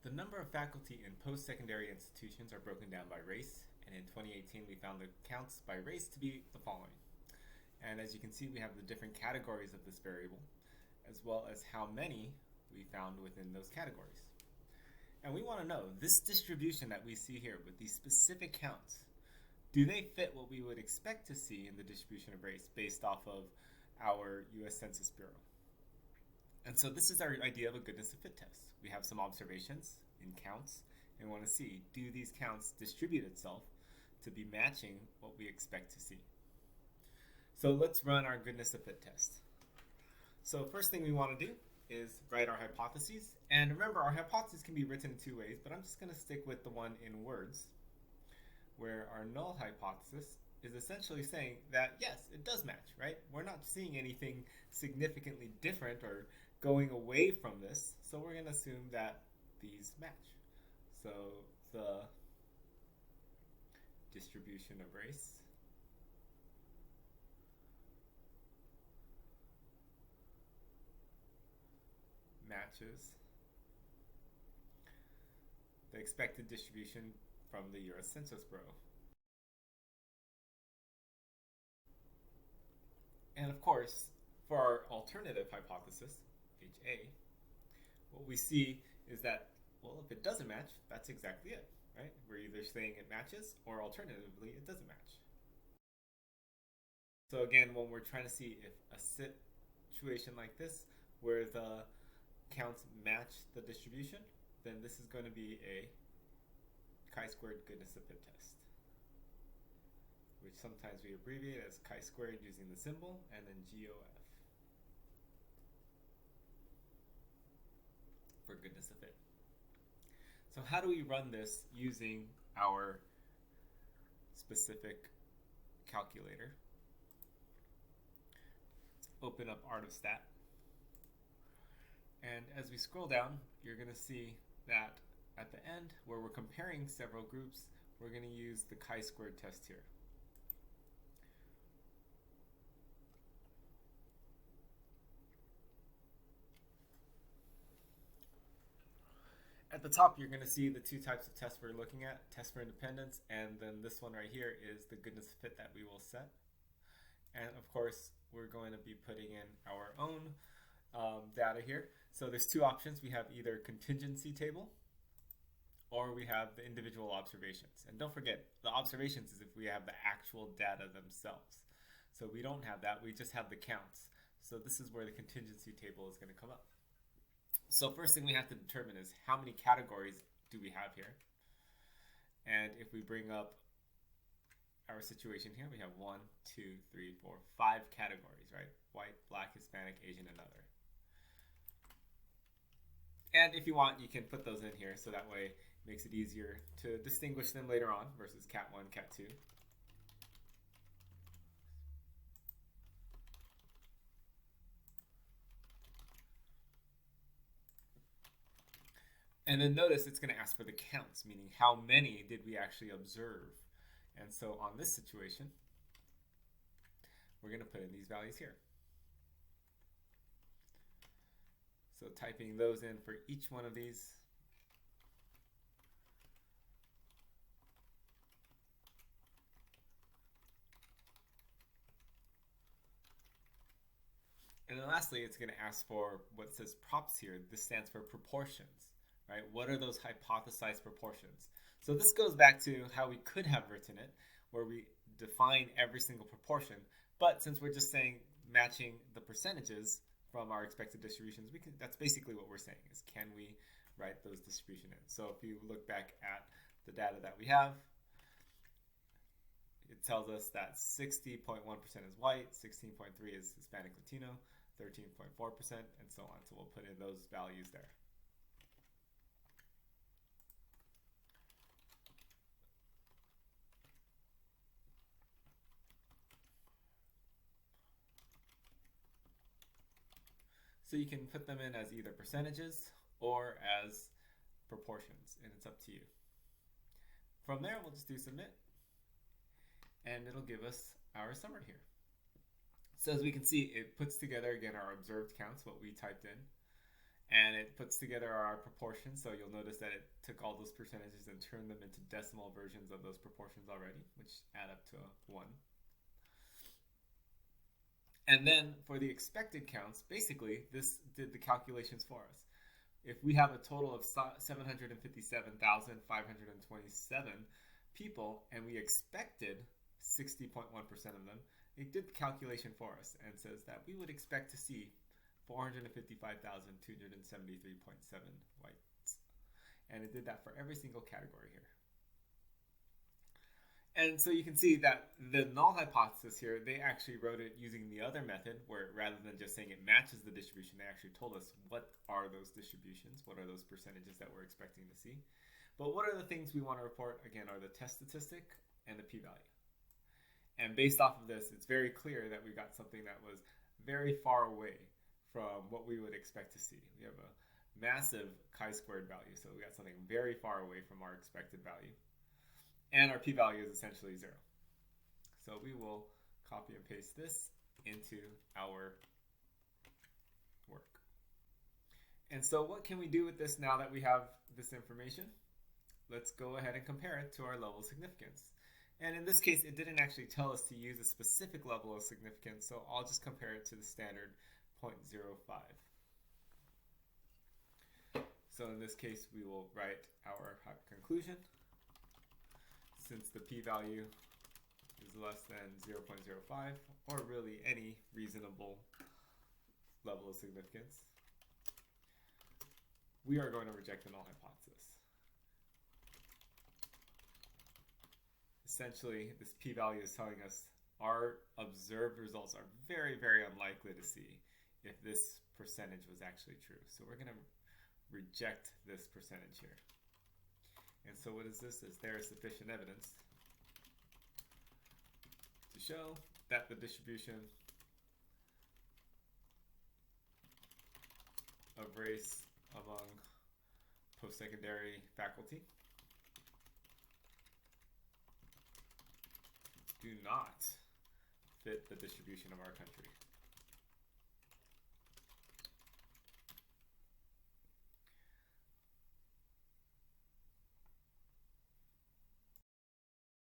The number of faculty in post-secondary institutions are broken down by race, and in 2018 we found the counts by race to be the following. And as you can see, we have the different categories of this variable, as well as how many we found within those categories. And we want to know, this distribution that we see here with these specific counts, do they fit what we would expect to see in the distribution of race based off of our US Census Bureau? And so this is our idea of a goodness of fit test. We have some observations in counts, and we want to see, do these counts distribute itself to be matching what we expect to see? So let's run our goodness of fit test. So first thing we want to do is write our hypotheses. And remember, our hypotheses can be written in two ways, but I'm just going to stick with the one in words, where our null hypothesis is essentially saying that, yes, it does match, right? We're not seeing anything significantly different or going away from this, so we're going to assume that these match. So the distribution of race matches the expected distribution from the US Census Bureau. And of course, for our alternative hypothesis, HA, what we see is that, well, if it doesn't match, that's exactly it, right? We're either saying it matches or alternatively it doesn't match. So again, when we're trying to see if a situation like this, where the counts match the distribution, then this is going to be a chi-squared goodness of fit test, which sometimes we abbreviate as chi-squared using the symbol, and then GOF for goodness of fit. So how do we run this using our specific calculator? Let's open up ArtofStat. And as we scroll down, you're going to see that at the end, where we're comparing several groups, we're going to use the chi-squared test here. At the top, you're going to see the two types of tests we're looking at, test for independence, and then this one right here is the goodness of fit that we will set. And of course, we're going to be putting in our own data here. So there's two options. We have either contingency table, or we have the individual observations. And don't forget, the observations is if we have the actual data themselves. So we don't have that, we just have the counts. So this is where the contingency table is going to come up. So first thing we have to determine is how many categories do we have here? And if we bring up our situation here, we have 1, 2, 3, 4, 5 categories, right? White, black, Hispanic, Asian, and other. And if you want, you can put those in here, so that way it makes it easier to distinguish them later on versus Cat 1, Cat 2. And then notice it's going to ask for the counts, meaning how many did we actually observe. And so on this situation, we're going to put in these values here. So typing those in for each one of these. And then lastly, it's going to ask for what says props here. This stands for proportions, right? What are those hypothesized proportions? So this goes back to how we could have written it, where we define every single proportion. But since we're just saying matching the percentages from our expected distributions, that's basically what we're saying, is can we write those distribution in? So if you look back at the data that we have, it tells us that 60.1% is white, 16.3% is Hispanic Latino, 13.4%, and so on. So we'll put in those values there. So you can put them in as either percentages or as proportions, and it's up to you. From there, we'll just do submit, and it'll give us our summary here. So as we can see, it puts together, again, our observed counts, what we typed in, And it puts together our proportions. So you'll notice that it took all those percentages and turned them into decimal versions of those proportions already, which add up to 1. And then for the expected counts, basically this did the calculations for us. If we have a total of 757,527 people and we expected 60.1% of them, it did the calculation for us and says that we would expect to see 455,273.7 whites. And it did that for every single category here. And so you can see that the null hypothesis here, they actually wrote it using the other method where rather than just saying it matches the distribution, they actually told us what are those distributions, what are those percentages that we're expecting to see. But what are the things we want to report, again, are the test statistic and the p-value. And based off of this, it's very clear that we got something that was very far away from what we would expect to see. We have a massive chi-squared value, so we got something very far away from our expected value. And our p-value is essentially 0. So we will copy and paste this into our work. And so what can we do with this now that we have this information? Let's go ahead and compare it to our level of significance. And in this case, it didn't actually tell us to use a specific level of significance, so I'll just compare it to the standard 0.05. So in this case, we will write our conclusion. Since the p-value is less than 0.05, or really any reasonable level of significance, we are going to reject the null hypothesis. Essentially, this p-value is telling us our observed results are very, very unlikely to see if this percentage was actually true. So we're going to reject this percentage here. And so what is this? Is there is sufficient evidence to show that the distribution of race among post-secondary faculty do not fit the distribution of our country.